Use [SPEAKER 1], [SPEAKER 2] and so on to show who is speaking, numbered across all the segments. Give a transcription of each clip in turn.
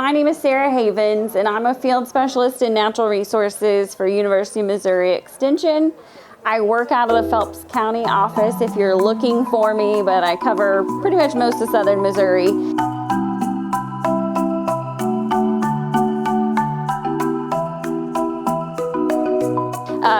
[SPEAKER 1] my name is Sarah Havens, and I'm a field specialist in natural resources for University of Missouri Extension. I work out of the Phelps County office if you're looking for me, but I cover pretty much most of southern Missouri.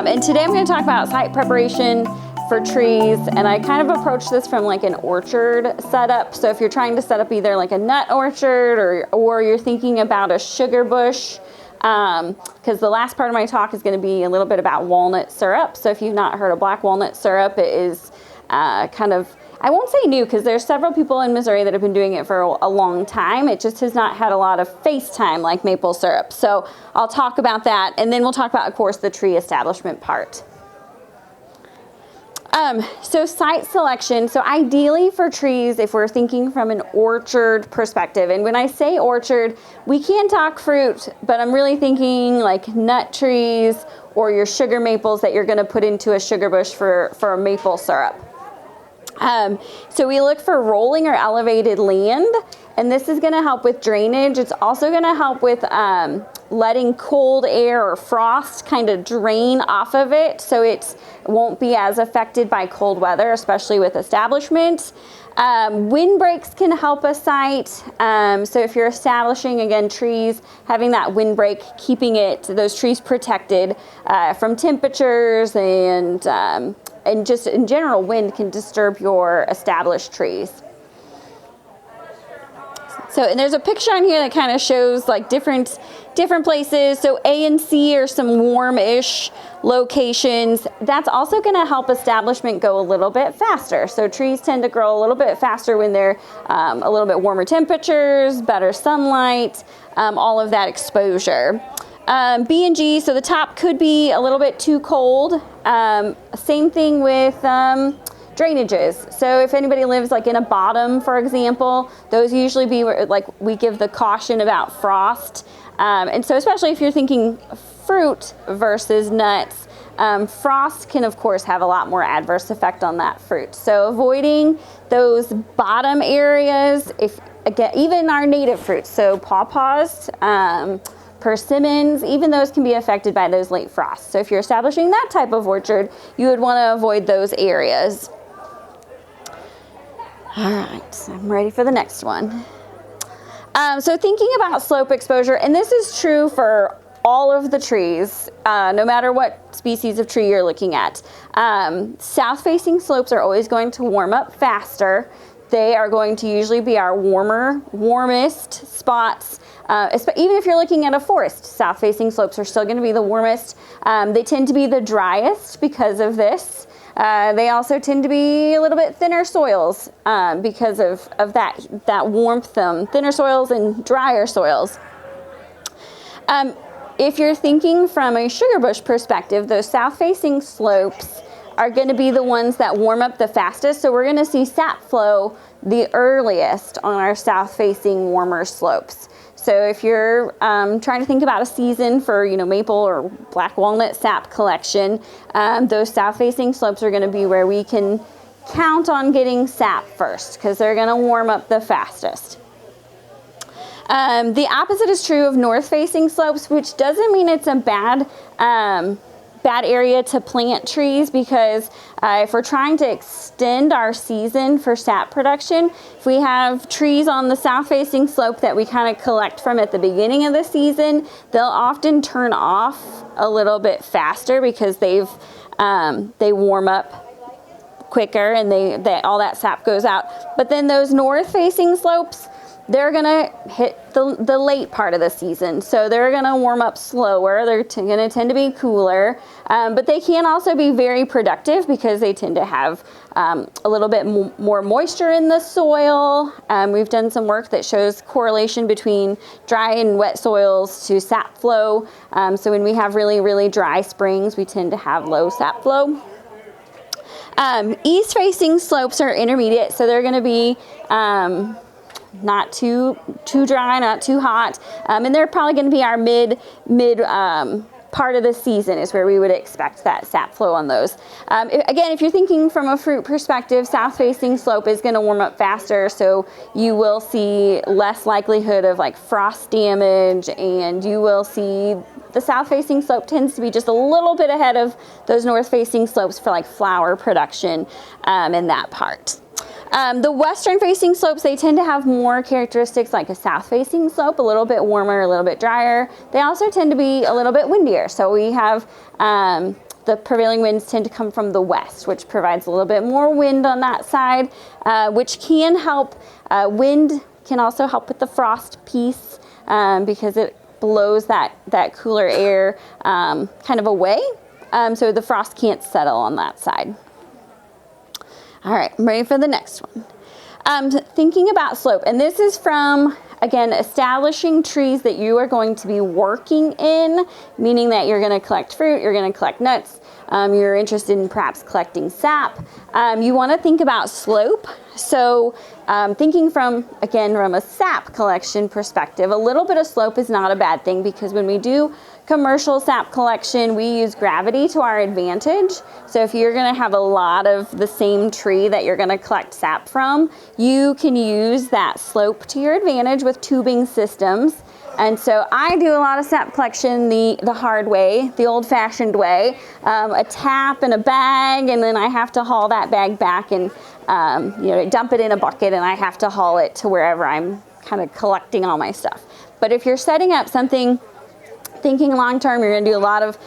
[SPEAKER 1] And today I'm going to talk about site preparation for trees, and I kind of approach this from like an orchard setup. So if you're trying to set up either like a nut orchard or you're thinking about a sugar bush, because the last part of my talk is going to be a little bit about walnut syrup. So if you've not heard of black walnut syrup, it is kind of, I won't say new, because there's several people in Missouri that have been doing it for a long time. It just has not had a lot of face time like maple syrup. So I'll talk about that, and then we'll talk about, of course, the tree establishment part. So site selection, so ideally for trees, if we're thinking from an orchard perspective, and when I say orchard, we can talk fruit, but I'm really thinking like nut trees or your sugar maples that you're gonna put into a sugar bush for a maple syrup. So we look for rolling or elevated land, and this is going to help with drainage. It's also going to help with letting cold air or frost kind of drain off of it, so it won't be as affected by cold weather, especially with establishments. Windbreaks can help a site. So if you're establishing, again, trees, having that windbreak, keeping those trees protected from temperatures and just in general, wind can disturb your established trees. So, and there's a picture on here that kind of shows like different places. So A and C are some warm-ish locations. That's also going to help establishment go a little bit faster. So trees tend to grow a little bit faster when they're a little bit warmer temperatures, better sunlight, all of that exposure. B and G, so the top could be a little bit too cold. Same thing with drainages. So if anybody lives like in a bottom, for example, those usually be where, like, we give the caution about frost. And so especially if you're thinking fruit versus nuts, frost can of course have a lot more adverse effect on that fruit. So avoiding those bottom areas, if again, even our native fruits, so pawpaws, persimmons, even those can be affected by those late frosts. So if you're establishing that type of orchard, you would want to avoid those areas. All right, I'm ready for the next one. So thinking about slope exposure, and this is true for all of the trees, no matter what species of tree you're looking at. South-facing slopes are always going to warm up faster. They are going to usually be our warmest spots. Even if you're looking at a forest, south-facing slopes are still going to be the warmest. They tend to be the driest because of this. They also tend to be a little bit thinner soils because of that warmth, thinner soils and drier soils. If you're thinking from a sugar bush perspective, those south-facing slopes are going to be the ones that warm up the fastest. So we're going to see sap flow the earliest on our south-facing warmer slopes. So if you're trying to think about a season for, maple or black walnut sap collection, those south-facing slopes are going to be where we can count on getting sap first, because they're going to warm up the fastest. The opposite is true of north-facing slopes, which doesn't mean it's a bad area to plant trees, because if we're trying to extend our season for sap production, if we have trees on the south-facing slope that we kind of collect from at the beginning of the season, they'll often turn off a little bit faster because they warm up quicker and all that sap goes out. But then those north-facing slopes, they're going to hit the late part of the season. So they're going to warm up slower. They're going to tend to be cooler. But they can also be very productive because they tend to have a little bit more moisture in the soil. We've done some work that shows correlation between dry and wet soils to sap flow. So when we have really, really dry springs, we tend to have low sap flow. East-facing slopes are intermediate, so they're going to be not too dry, not too hot, and they're probably going to be our mid part of the season is where we would expect that sap flow on those. Again, if you're thinking from a fruit perspective, south-facing slope is going to warm up faster, so you will see less likelihood of like frost damage, and you will see the south-facing slope tends to be just a little bit ahead of those north-facing slopes for like flower production in that part. The western-facing slopes, they tend to have more characteristics like a south-facing slope, a little bit warmer, a little bit drier. They also tend to be a little bit windier. So we have the prevailing winds tend to come from the west, which provides a little bit more wind on that side, which can help. Wind can also help with the frost piece because it blows that cooler air kind of away, so the frost can't settle on that side. All right, I'm ready for the next one. Thinking about slope, and this is from, again, establishing trees that you are going to be working in, meaning that you're going to collect fruit, you're going to collect nuts, you're interested in perhaps collecting sap. You want to think about slope. So thinking from, again, from a sap collection perspective, a little bit of slope is not a bad thing, because when we do commercial sap collection, we use gravity to our advantage. So if you're going to have a lot of the same tree that you're going to collect sap from, you can use that slope to your advantage with tubing systems. And so I do a lot of sap collection the hard way, the old-fashioned way, a tap and a bag, and then I have to haul that bag back and dump it in a bucket, and I have to haul it to wherever I'm kind of collecting all my stuff. But if you're setting up something, thinking long-term, you're going to do a lot of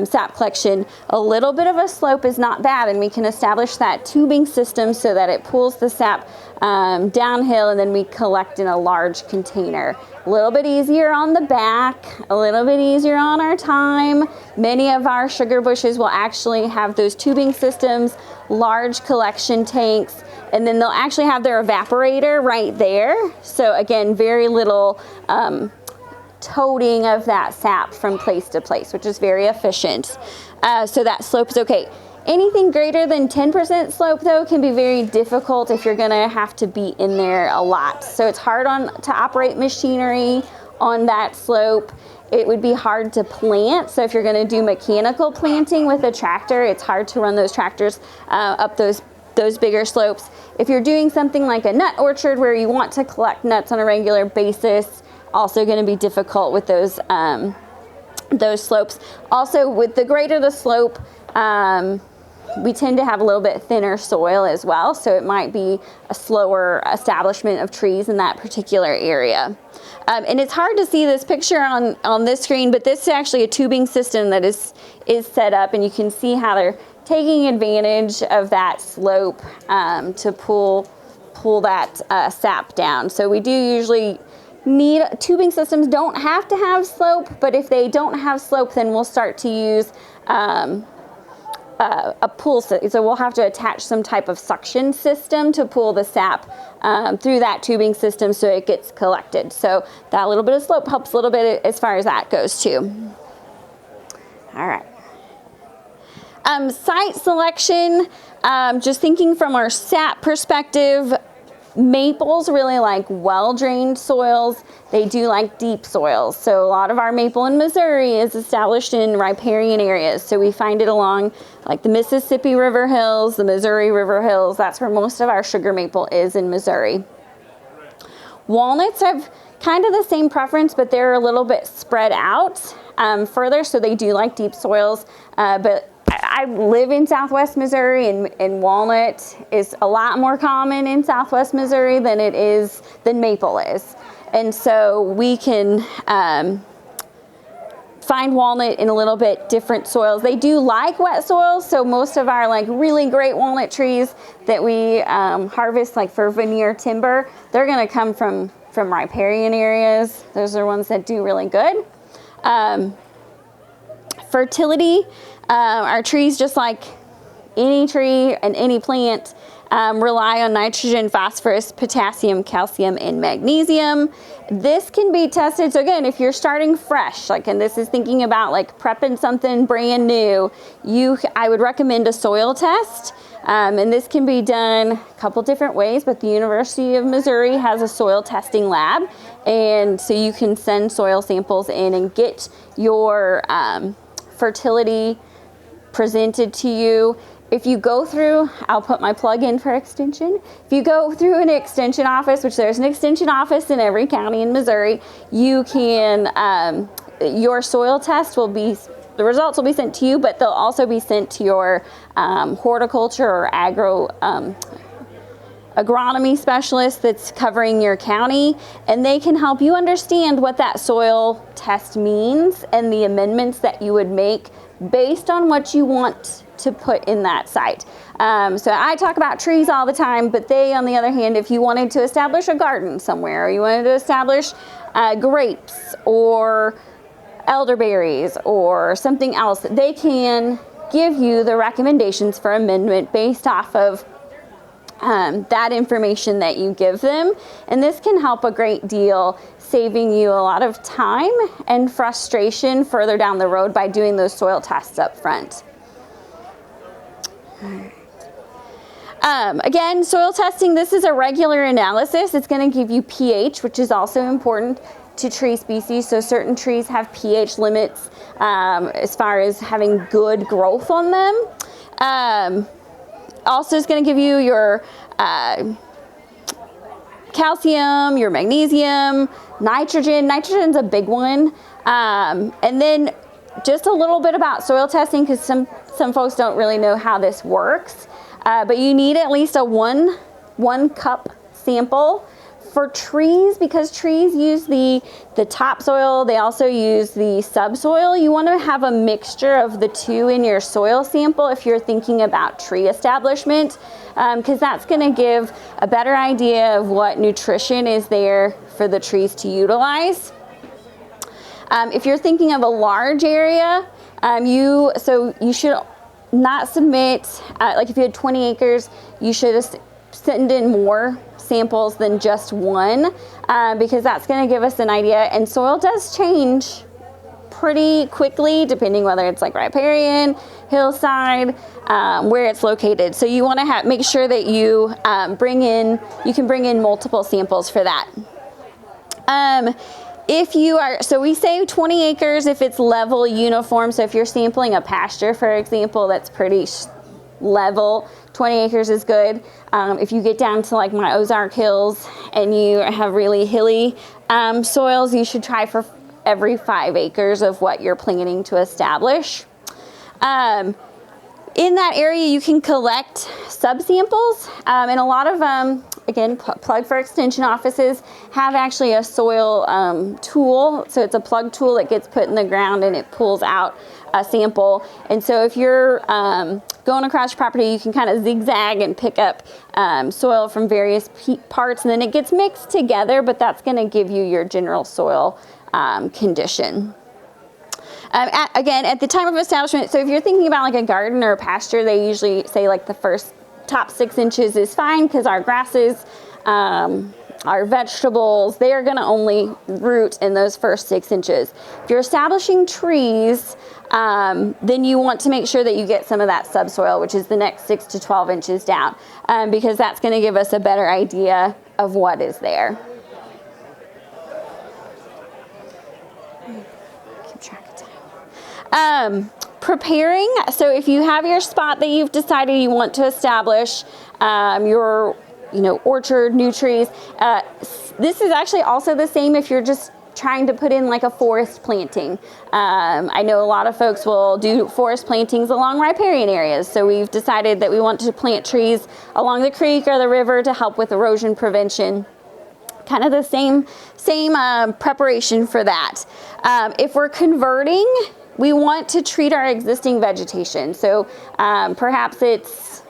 [SPEAKER 1] sap collection, a little bit of a slope is not bad, and we can establish that tubing system so that it pulls the sap downhill, and then we collect in a large container. A little bit easier on the back, a little bit easier on our time. Many of our sugar bushes will actually have those tubing systems, large collection tanks, and then they'll actually have their evaporator right there. So again, very little toting of that sap from place to place, which is very efficient. So that slope is okay. Anything greater than 10% slope, though, can be very difficult if you're going to have to be in there a lot. So it's hard to operate machinery on that slope. It would be hard to plant. So if you're going to do mechanical planting with a tractor, it's hard to run those tractors up those bigger slopes. If you're doing something like a nut orchard where you want to collect nuts on a regular basis, also going to be difficult with those slopes. Also, with the greater the slope, we tend to have a little bit thinner soil as well, so it might be a slower establishment of trees in that particular area. And it's hard to see this picture on this screen, but this is actually a tubing system that is set up, and you can see how they're taking advantage of that slope to pull that sap down. So we do usually need tubing systems. Don't have to have slope, but if they don't have slope, then we'll start to use a pull system. So we'll have to attach some type of suction system to pull the sap through that tubing system so it gets collected. So that little bit of slope helps a little bit as far as that goes too. All right. Site selection, just thinking from our sap perspective, maples really like well-drained soils. They do like deep soils. So a lot of our maple in Missouri is established in riparian areas. So we find it along like the Mississippi River Hills, the Missouri River Hills. That's where most of our sugar maple is in Missouri. Walnuts have kind of the same preference, but they're a little bit spread out further. So they do like deep soils, but I live in Southwest Missouri, and walnut is a lot more common in Southwest Missouri than maple is. And so we can find walnut in a little bit different soils. They do like wet soils, so most of our like really great walnut trees that we harvest like for veneer timber, they're gonna come from riparian areas. Those are ones that do really good. Fertility, our trees, just like any tree and any plant, rely on nitrogen, phosphorus, potassium, calcium, and magnesium. This can be tested. So again, if you're starting fresh, and this is thinking about like prepping something brand new, I would recommend a soil test. And this can be done a couple different ways, but the University of Missouri has a soil testing lab. And so you can send soil samples in and get your fertility presented to you. If you go through, I'll put my plug in for extension. If you go through an extension office, which there's an extension office in every county in Missouri, you can, your soil test will be, the results will be sent to you, but they'll also be sent to your horticulture or agronomy specialist that's covering your county, and they can help you understand what that soil test means and the amendments that you would make based on what you want to put in that site. So I talk about trees all the time, but they, on the other hand, if you wanted to establish a garden somewhere, or you wanted to establish grapes or elderberries or something else, they can give you the recommendations for amendment based off of that information that you give them. And this can help a great deal, saving you a lot of time and frustration further down the road by doing those soil tests up front. Again, soil testing, this is a regular analysis. It's going to give you pH, which is also important to tree species. So certain trees have pH limits as far as having good growth on them. Also, it's going to give you your calcium, your magnesium, nitrogen. Nitrogen's a big one. And then just a little bit about soil testing, because some folks don't really know how this works. But you need at least a one cup sample for trees, because trees use the topsoil. They also use the subsoil. You want to have a mixture of the two in your soil sample if you're thinking about tree establishment, because that's going to give a better idea of what nutrition is there for the trees to utilize. If you're thinking of a large area, you should not submit, like if you had 20 acres, you should send in more samples than just one, because that's going to give us an idea. And soil does change pretty quickly depending whether it's like riparian, hillside, where it's located. So you want to make sure that you can bring in multiple samples for that. If you are, so we say 20 acres if it's level uniform. So if you're sampling a pasture, for example, that's pretty level, 20 acres is good. If you get down to like my Ozark Hills and you have really hilly soils, you should try for every 5 acres of what you're planning to establish. In that area, you can collect subsamples, and a lot of, again, plug for extension offices have actually a soil tool. So it's a plug tool that gets put in the ground and it pulls out a sample. And so if you're going across your property, you can kind of zigzag and pick up soil from various parts, and then it gets mixed together, but that's going to give you your general soil condition. Again, at the time of establishment, so if you're thinking about like a garden or a pasture, they usually say like the first top 6 inches is fine, because our grasses, our vegetables, they are going to only root in those first 6 inches. If you're establishing trees, then you want to make sure that you get some of that subsoil, which is the next 6 to 12 inches down, because that's going to give us a better idea of what is there. Keep track of time. Preparing, so if you have your spot that you've decided you want to establish, your orchard, new trees, this is actually also the same if you're just trying to put in like a forest planting. I know a lot of folks will do forest plantings along riparian areas, so we've decided that we want to plant trees along the creek or the river to help with erosion prevention. Kind of the same preparation for that. If we're converting, we want to treat our existing vegetation. So perhaps it's,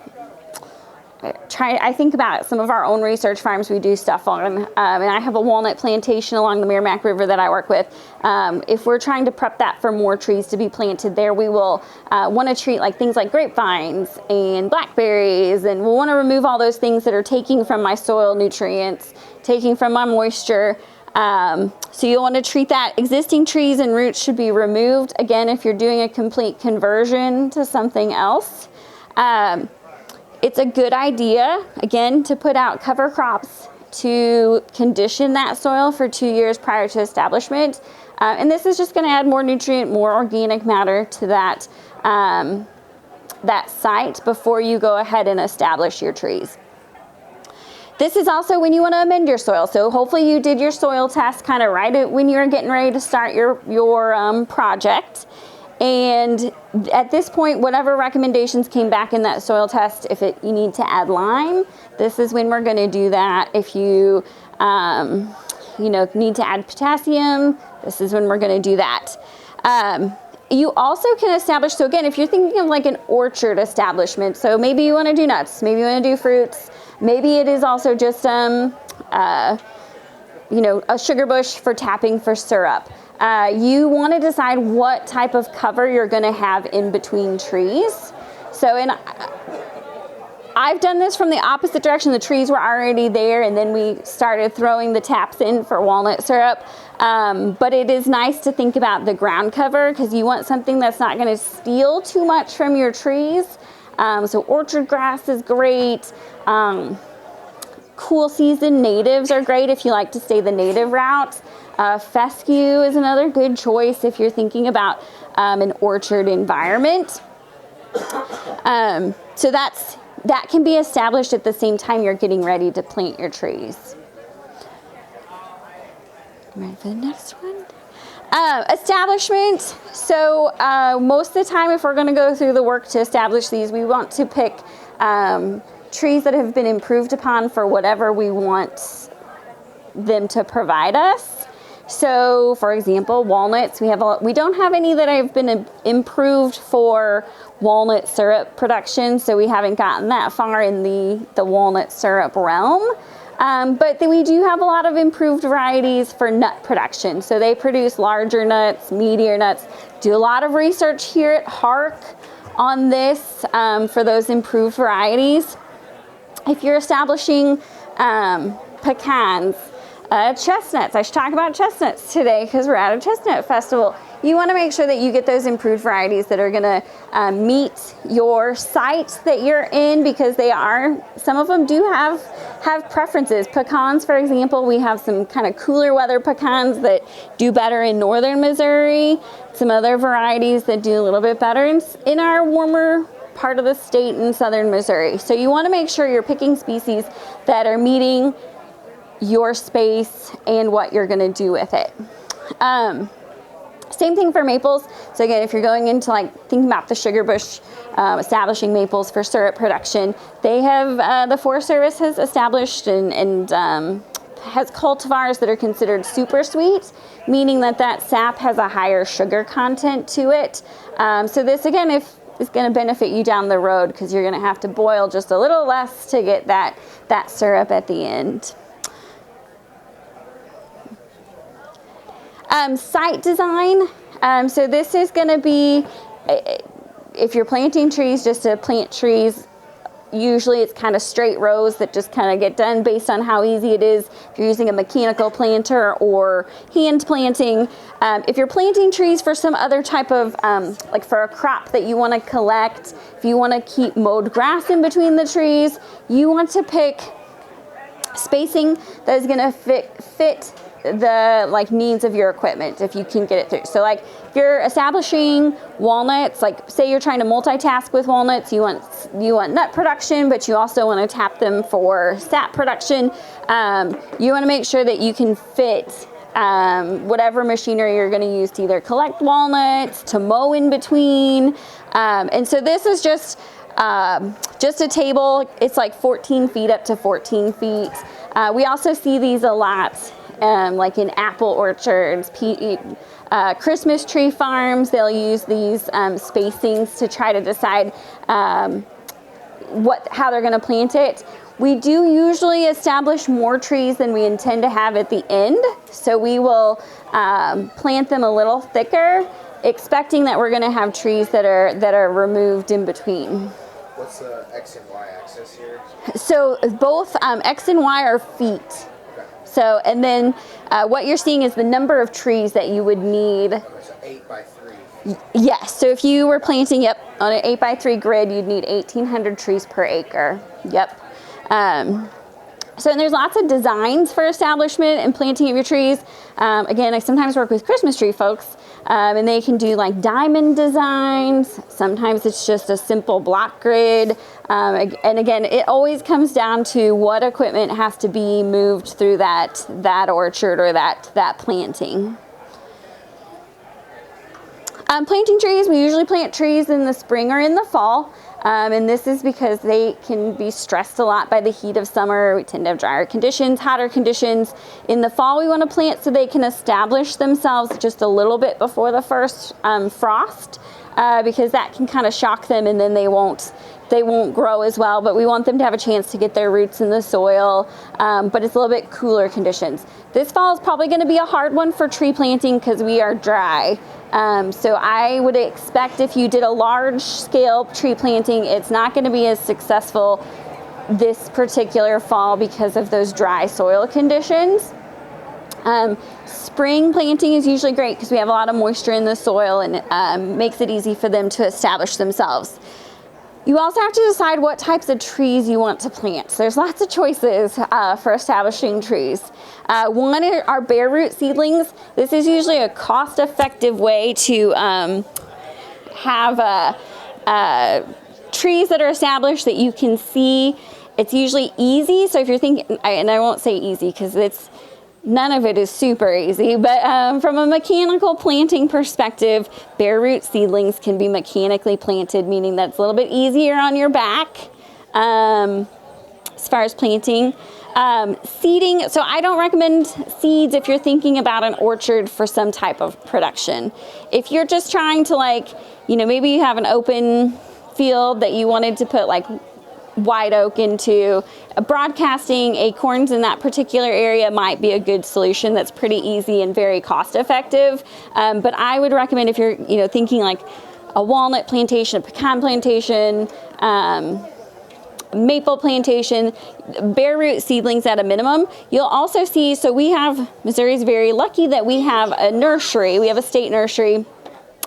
[SPEAKER 1] I think about some of our own research farms we do stuff on, and I have a walnut plantation along the Merrimack River that I work with. If we're trying to prep that for more trees to be planted there, we will want to treat like things like grapevines and blackberries, and we'll want to remove all those things that are taking from my soil nutrients, taking from my moisture. So you'll want to treat that. Existing trees and roots should be removed. Again, if you're doing a complete conversion to something else, it's a good idea, again, to put out cover crops to condition that soil for 2 years prior to establishment. And this is just going to add more nutrient, more organic matter to that, that site before you go ahead and establish your trees. This is also when you want to amend your soil. So hopefully you did your soil test kind of right when you're getting ready to start your project. And at this point, whatever recommendations came back in that soil test, if you need to add lime, this is when we're going to do that. If you, need to add potassium, this is when we're going to do that. You also can establish, so again, if you're thinking of like an orchard establishment, so maybe you want to do nuts, maybe you want to do fruits, maybe it is also just, a sugar bush for tapping for syrup. You want to decide what type of cover you're going to have in between trees. So I've done this from the opposite direction. The trees were already there, and then we started throwing the taps in for walnut syrup. But it is nice to think about the ground cover because you want something that's not going to steal too much from your trees. So orchard grass is great. Cool season natives are great if you like to stay the native route. Fescue is another good choice if you're thinking about an orchard environment. So that can be established at the same time you're getting ready to plant your trees. Ready for the next one? Establishment. So most of the time, if we're going to go through the work to establish these, we want to pick trees that have been improved upon for whatever we want them to provide us. So, for example, walnuts. We don't have any that have been improved for walnut syrup production, so we haven't gotten that far in the walnut syrup realm. But then we do have a lot of improved varieties for nut production. So they produce larger nuts, meatier nuts. Do a lot of research here at Hark on this for those improved varieties. If you're establishing pecans, chestnuts. I should talk about chestnuts today because we're at a chestnut festival. You want to make sure that you get those improved varieties that are going to meet your site that you're in, because some of them do have preferences. Pecans, for example, we have some kind of cooler weather pecans that do better in northern Missouri. Some other varieties that do a little bit better in our warmer part of the state in southern Missouri. So you want to make sure you're picking species that are meeting your space and what you're going to do with it. Same thing for maples. So again, if you're going into thinking about the sugar bush, establishing maples for syrup production, they have, the Forest Service has established and has cultivars that are considered super sweet, meaning that sap has a higher sugar content to it. So this again, is going to benefit you down the road because you're going to have to boil just a little less to get that syrup at the end. Site design. So this is going to be, if you're planting trees, just to plant trees, usually it's kind of straight rows that just kind of get done based on how easy it is. If you're using a mechanical planter or hand planting. If you're planting trees for some other type of, like for a crop that you want to collect, if you want to keep mowed grass in between the trees, you want to pick spacing that is going to fit the needs of your equipment, if you can get it through. So if you're establishing walnuts, say you're trying to multitask with walnuts, you want nut production, but you also want to tap them for sap production. You want to make sure that you can fit whatever machinery you're going to use to either collect walnuts, to mow in between. And so this is just a table. It's 14 feet up to 14 feet. We also see these a lot in apple orchards, Christmas tree farms. They'll use these spacings to try to decide how they're going to plant it. We do usually establish more trees than we intend to have at the end, so we will plant them a little thicker, expecting that we're going to have trees that are removed in between.
[SPEAKER 2] What's the X and Y axis here?
[SPEAKER 1] So both X and Y are feet. So, and then what you're seeing is the number of trees that you would need.
[SPEAKER 2] So 8 by 3.
[SPEAKER 1] Yes. So if you were planting, on an 8 by 3 grid, you'd need 1,800 trees per acre. Yep. So and there's lots of designs for establishment and planting of your trees. Again, I sometimes work with Christmas tree folks, and they can do like diamond designs. Sometimes it's just a simple block grid. And again, it always comes down to what equipment has to be moved through that orchard or that planting. Planting trees, we usually plant trees in the spring or in the fall. And this is because they can be stressed a lot by the heat of summer. We tend to have drier conditions, hotter conditions. In the fall, we want to plant so they can establish themselves just a little bit before the first frost, because that can kind of shock them and then they won't grow as well. But we want them to have a chance to get their roots in the soil, but it's a little bit cooler conditions. This fall is probably going to be a hard one for tree planting because we are dry. So I would expect if you did a large scale tree planting, it's not going to be as successful this particular fall because of those dry soil conditions. Spring planting is usually great because we have a lot of moisture in the soil and it makes it easy for them to establish themselves. You also have to decide what types of trees you want to plant. So there's lots of choices for establishing trees. One are bare root seedlings. This is usually a cost-effective way to have trees that are established that you can see. It's usually easy. So if you're thinking, and I won't say easy because none of it is super easy, but from a mechanical planting perspective, bare root seedlings can be mechanically planted, meaning that's a little bit easier on your back as far as planting. Seeding, so I don't recommend seeds if you're thinking about an orchard for some type of production. If you're just trying to maybe you have an open field that you wanted to put white oak into, broadcasting acorns in that particular area might be a good solution that's pretty easy and very cost effective. But I would recommend if you're thinking like a walnut plantation, a pecan plantation, maple plantation, bare root seedlings at a minimum. You'll also see, Missouri's very lucky that we have a nursery. We have a state nursery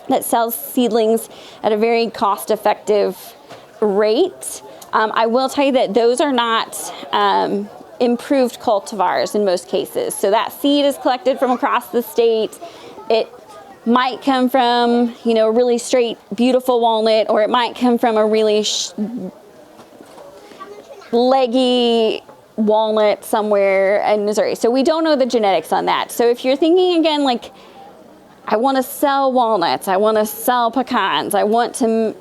[SPEAKER 1] that sells seedlings at a very cost effective rate. I will tell you that those are not improved cultivars in most cases. So that seed is collected from across the state. It might come from, a really straight, beautiful walnut, or it might come from a really leggy walnut somewhere in Missouri. So we don't know the genetics on that. So if you're thinking again, I want to sell walnuts, I want to sell pecans, I want to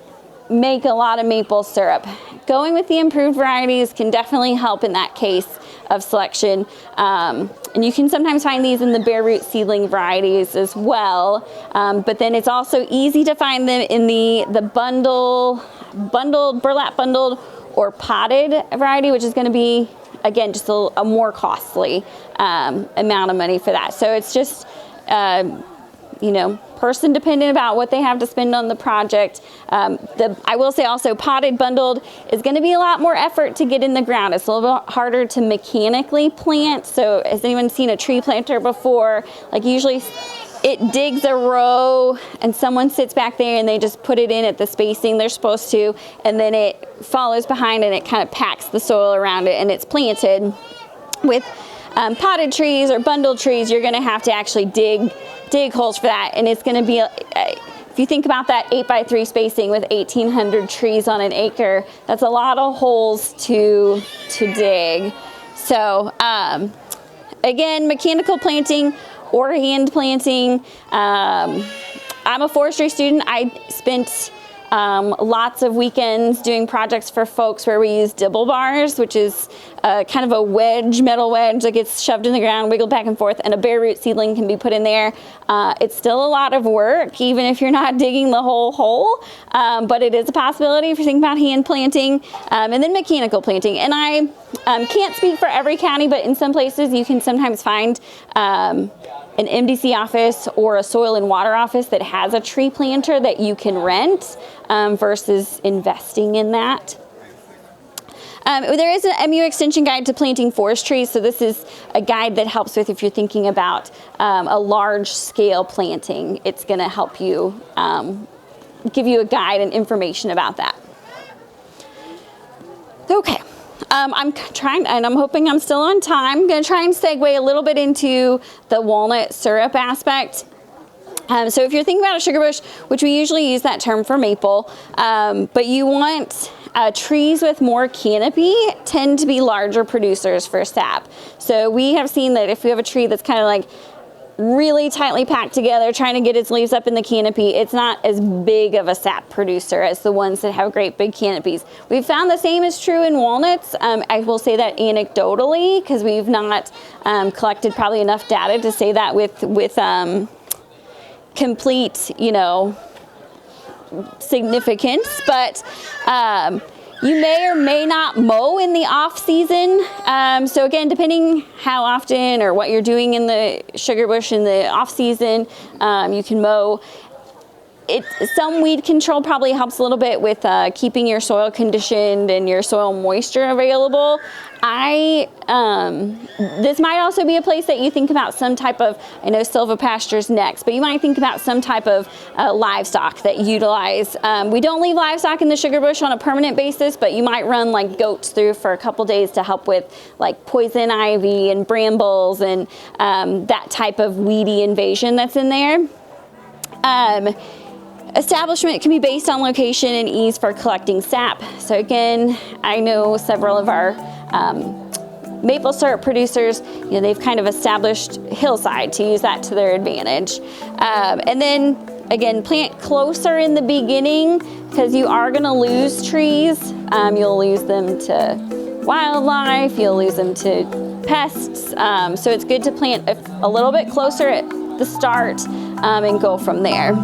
[SPEAKER 1] make a lot of maple syrup, going with the improved varieties can definitely help in that case of selection. And you can sometimes find these in the bare root seedling varieties as well. But then it's also easy to find them in the burlap bundled or potted variety, which is going to be, again, just a more costly amount of money for that. So it's just, person dependent about what they have to spend on the project. I will say also potted bundled is going to be a lot more effort to get in the ground. It's a little bit harder to mechanically plant. So has anyone seen a tree planter before? Usually it digs a row and someone sits back there and they just put it in at the spacing they're supposed to, and then it follows behind and it kind of packs the soil around it and it's planted. With potted trees or bundled trees, you're going to have to actually dig holes for that, and it's going to be if you think about that 8x3 spacing with 1,800 trees on an acre, that's a lot of holes to dig. So again, mechanical planting or hand planting. I'm a forestry student. I spent lots of weekends doing projects for folks where we use dibble bars, which is kind of a wedge, metal wedge that gets shoved in the ground, wiggled back and forth, and a bare root seedling can be put in there. It's still a lot of work, even if you're not digging the whole hole, but it is a possibility if you're thinking about hand planting, and then mechanical planting. And I can't speak for every county, but in some places you can sometimes find an MDC office or a soil and water office that has a tree planter that you can rent versus investing in that. There is an MU Extension Guide to Planting Forest Trees. So this is a guide that helps with if you're thinking about a large scale planting. It's going to help you, give you a guide and information about that. Okay. I'm trying, and I'm hoping I'm still on time. I'm going to try and segue a little bit into the walnut syrup aspect. So if you're thinking about a sugar bush, which we usually use that term for maple, but you want trees with more canopy tend to be larger producers for sap. So we have seen that if you have a tree that's kind of like really tightly packed together, trying to get its leaves up in the canopy, it's not as big of a sap producer as the ones that have great big canopies. We've found the same is true in walnuts. I will say that anecdotally, because we've not collected probably enough data to say that with complete, you know, significance, but you may or may not mow in the off season. So again, depending how often or what you're doing in the sugar bush in the off season, you can mow. Some weed control probably helps a little bit with keeping your soil conditioned and your soil moisture available. This might also be a place that you think about some type of, I know silvopasture next, but you might think about some type of livestock that utilize. We don't leave livestock in the sugar bush on a permanent basis, but you might run like goats through for a couple days to help with like poison ivy and brambles and that type of weedy invasion that's in there. Establishment can be based on location and ease for collecting sap. So again, I know several of our maple syrup producers, you know, they've kind of established hillside to use that to their advantage. And then again, plant closer in the beginning because you are gonna lose trees. You'll lose them to wildlife, you'll lose them to pests. So it's good to plant a little bit closer at the start and go from there.